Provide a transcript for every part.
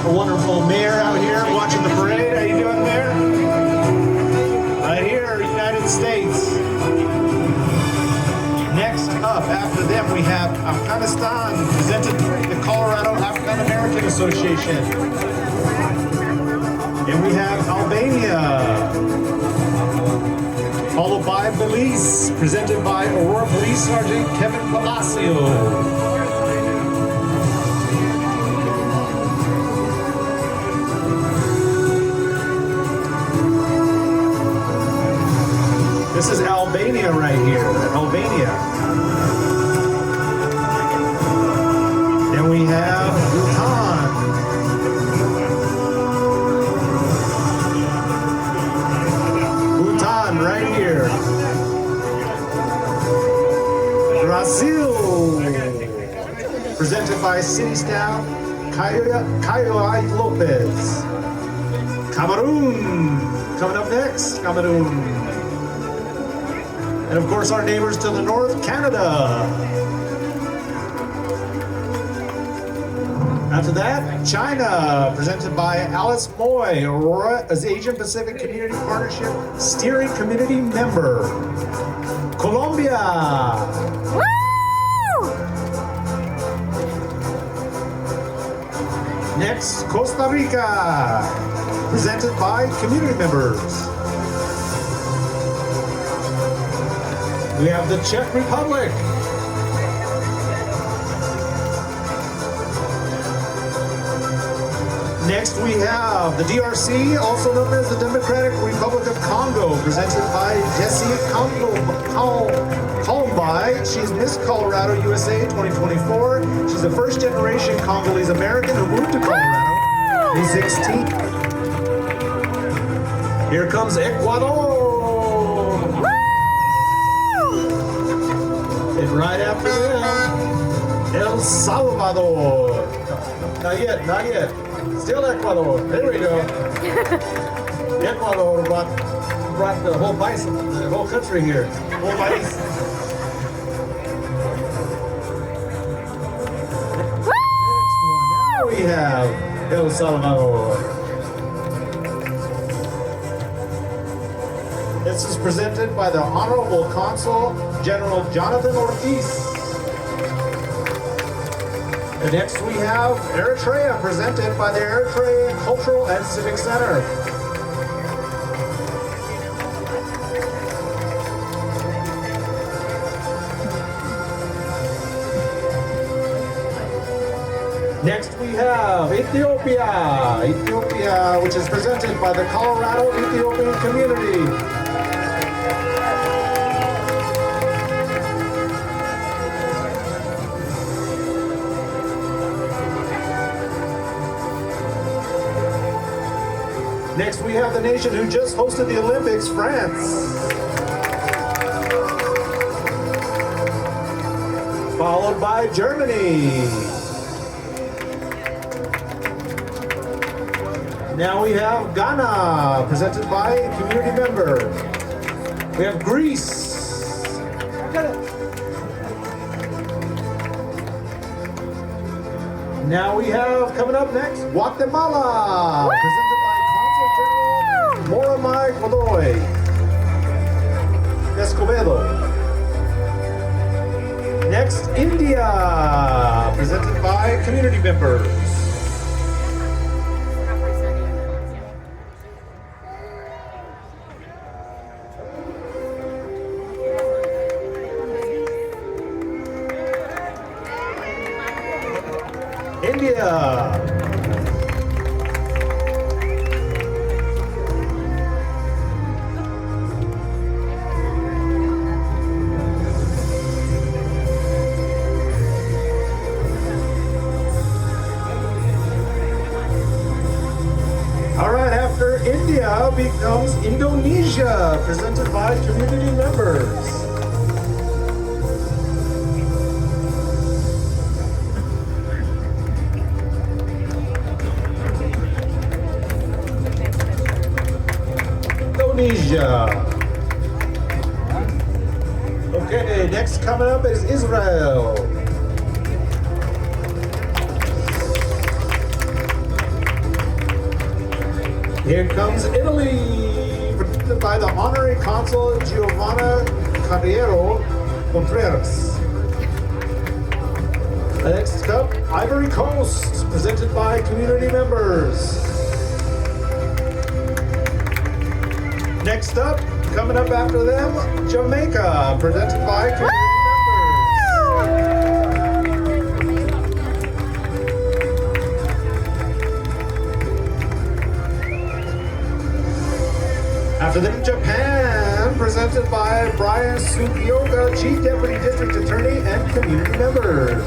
a wonderful mayor out here watching the parade. How you doing, Mayor? Right here, United States. Next up, after them, we have Afghanistan, presented by the Colorado African American Association. And we have Albania, followed by Belize, presented by Aurora Police Sergeant Kevin Palacio. This is Albania right here, Albania. Then we have Bhutan. Bhutan right here. Brazil, presented by City Staff Caio Lopez. Cameroon, coming up next, Cameroon. And of course, our neighbors to the north, Canada. After that, China, presented by Alice Moy, Aurora as Asian Pacific Community Partnership Steering Committee member. Colombia. Woo! Next, Costa Rica, presented by community members. We have the Czech Republic. Next we have the DRC, also known as the Democratic Republic of Congo, presented by Jessie Columbi. She's Miss Colorado USA 2024. She's a first generation Congolese American who moved to Colorado in 2016. Here comes Ecuador. And right after them, El Salvador. Not yet, not yet. Still Ecuador. There we go. Ecuador brought the whole bison, the whole country here. Whole bison. Next one. Now we have El Salvador. This is presented by the Honorable Consul General Jonathan Ortiz. And next we have Eritrea, presented by the Eritrea Cultural and Civic Center. Next we have Ethiopia, which is presented by the Colorado Ethiopian Community. Next, we have the nation who just hosted the Olympics, France. Followed by Germany. Now we have Ghana, presented by a community member. We have Greece. Now we have, coming up next, Guatemala, presented by Consul General Moramay Godoy Escobedo. Next, India, presented by community members. India. All right, after India becomes Indonesia, presented by community members. Indonesia. Okay, next coming up is Israel. Here comes Italy, presented by the Honorary Consul Giovanna Carriero Contreras. Next up, Ivory Coast, presented by community members. Next up, coming up after them, Jamaica, presented by community members. After them, Japan, presented by Brian Sugioka, Chief Deputy District Attorney and community members.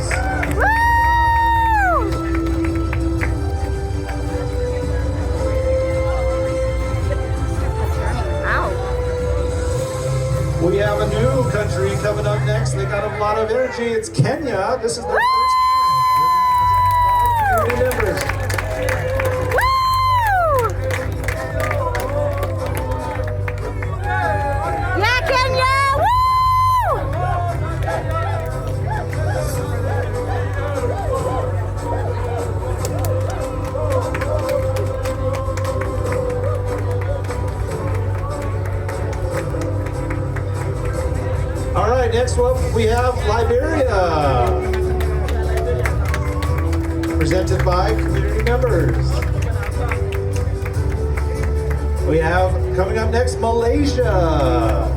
We have a new country coming up next. They got a lot of energy. It's Kenya. This is their first time. Community members. Yeah, Kenya! Woo! All right, next up we have Liberia, presented by community members. We have coming up next Malaysia,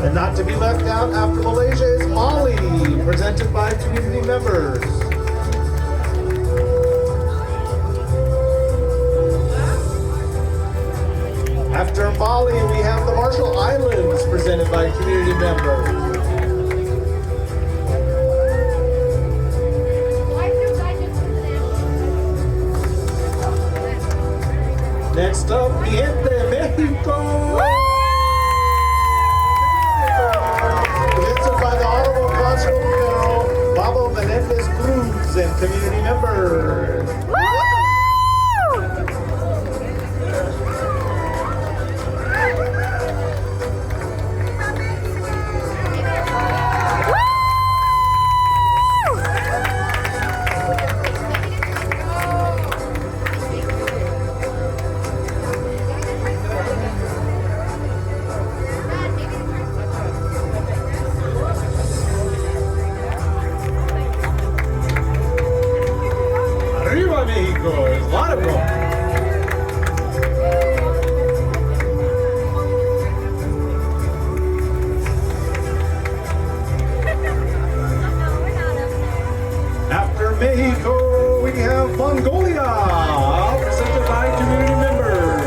and not to be left out after Malaysia is Mali, presented by community members. After Mali, we have the Marshall Islands, presented by community members. Next up, Miente, Mexico. Presented by the Honorable Consul General Babo Menendez Cruz and community members. Arriba Mexico, there's a lot of them. After Mexico, we have Mongolia, presented by community members.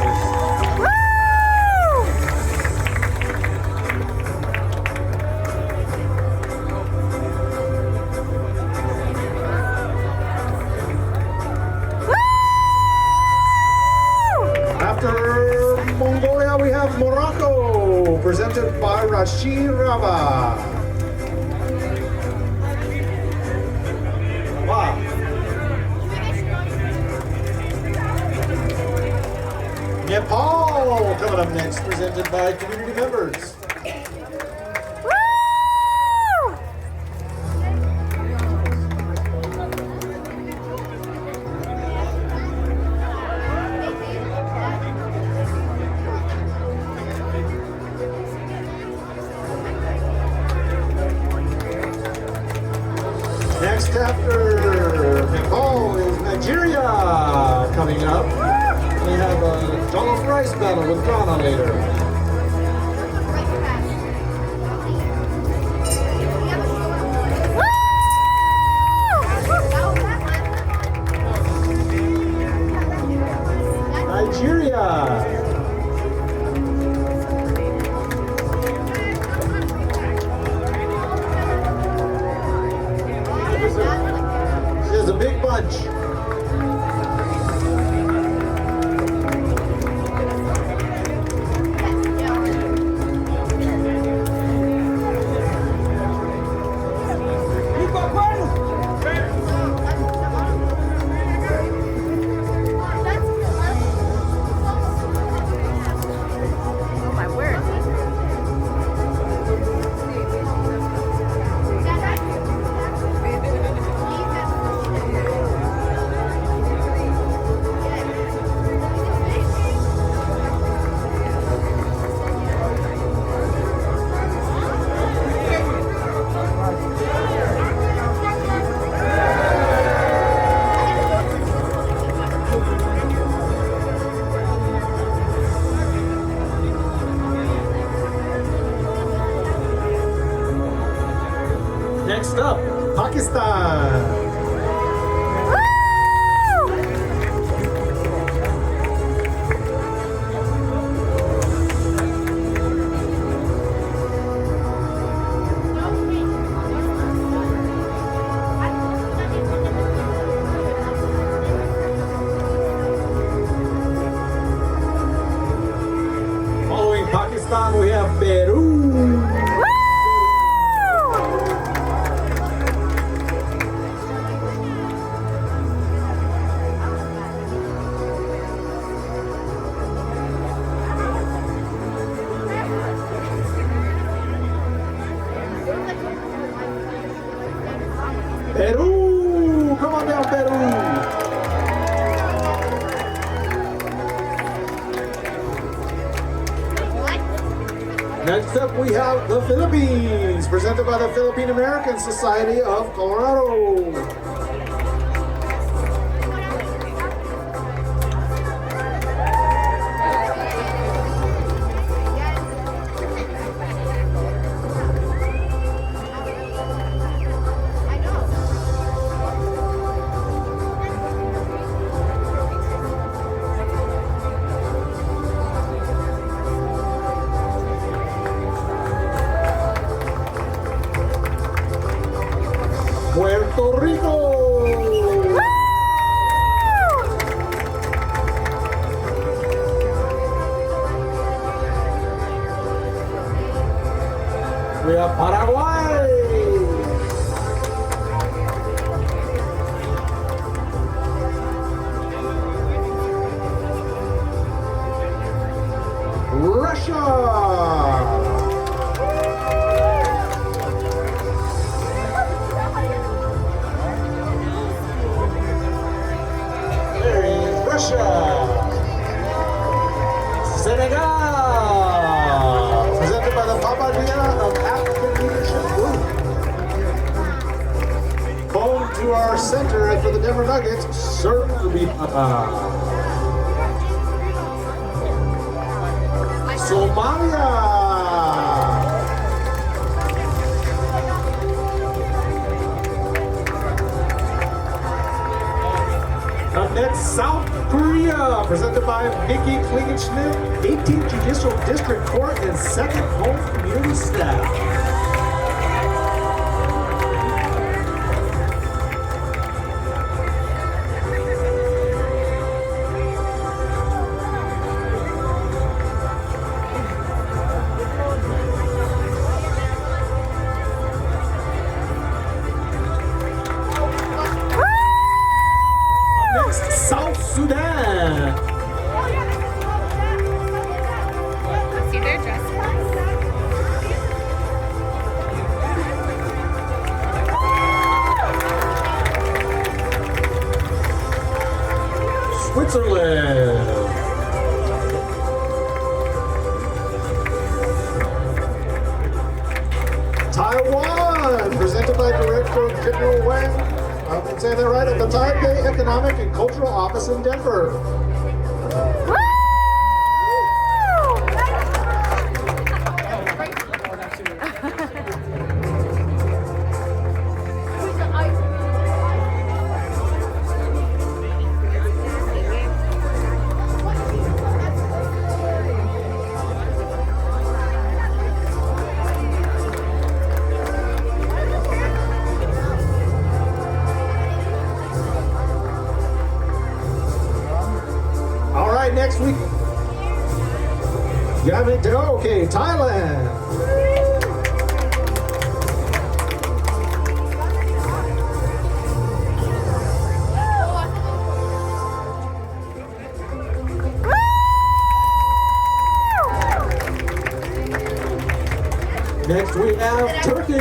After Mongolia, we have Morocco, presented by Rashid Raba. Wow. Nepal coming up next, presented by community members. Next after Nepal is Nigeria coming up. We have a jollof rice battle with Ghana later. Nigeria. There's a big bunch. Next up, Pakistan. Following Pakistan, we have Peru. Peru! Come on down, Peru! Next up, we have the Philippines, presented by the Philippine American Society of Colorado. Puerto Rico. We have Paraguay. Russia. Russia, Senegal, presented by the Babadilla of African Leadership Group. Home to our center and for the Denver Nuggets, Serbia. Somalia. Up next, South Korea, presented by Nikki Klingenschmidt, 18th Judicial District Court and 2nd Home Community Staff. Next, South Sudan. See their dress. Switzerland. Taiwan, presented by Director General Wang. I've been saying that right, at the Taipei Economic and Cultural Office in Denver. All right, next week. You have it. Okay, Thailand. Next we have Turkey.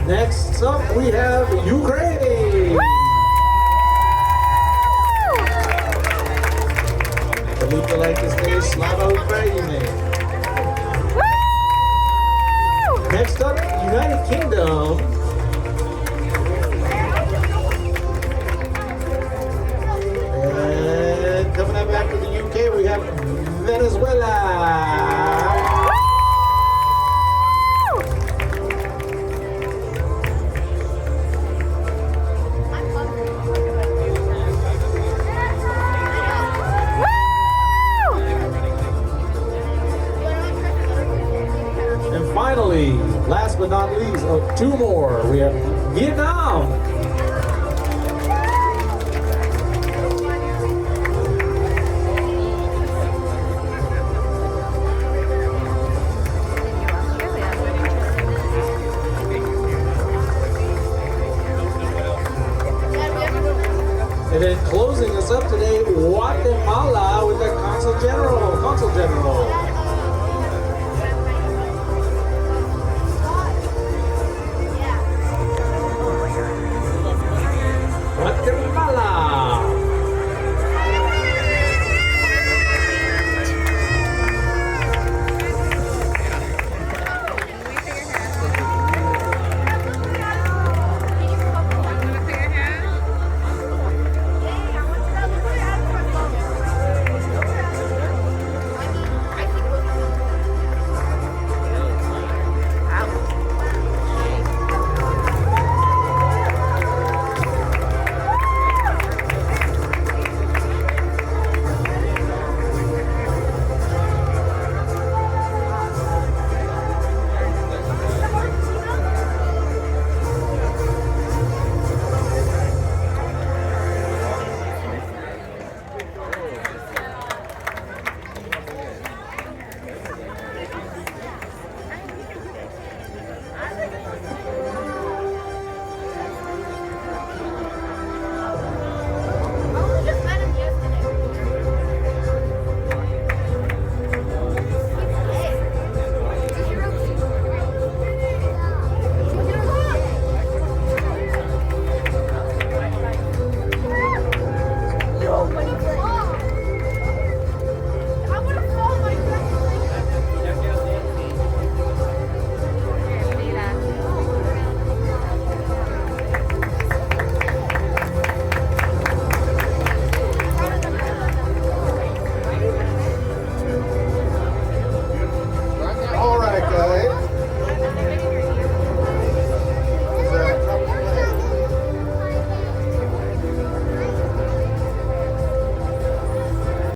Next up, we have Ukraine. Slava Ukraine. Next up, United Kingdom. And last but not least, two more. We have Vietnam. And then closing us up today, Guatemala with the Consul General. Consul General.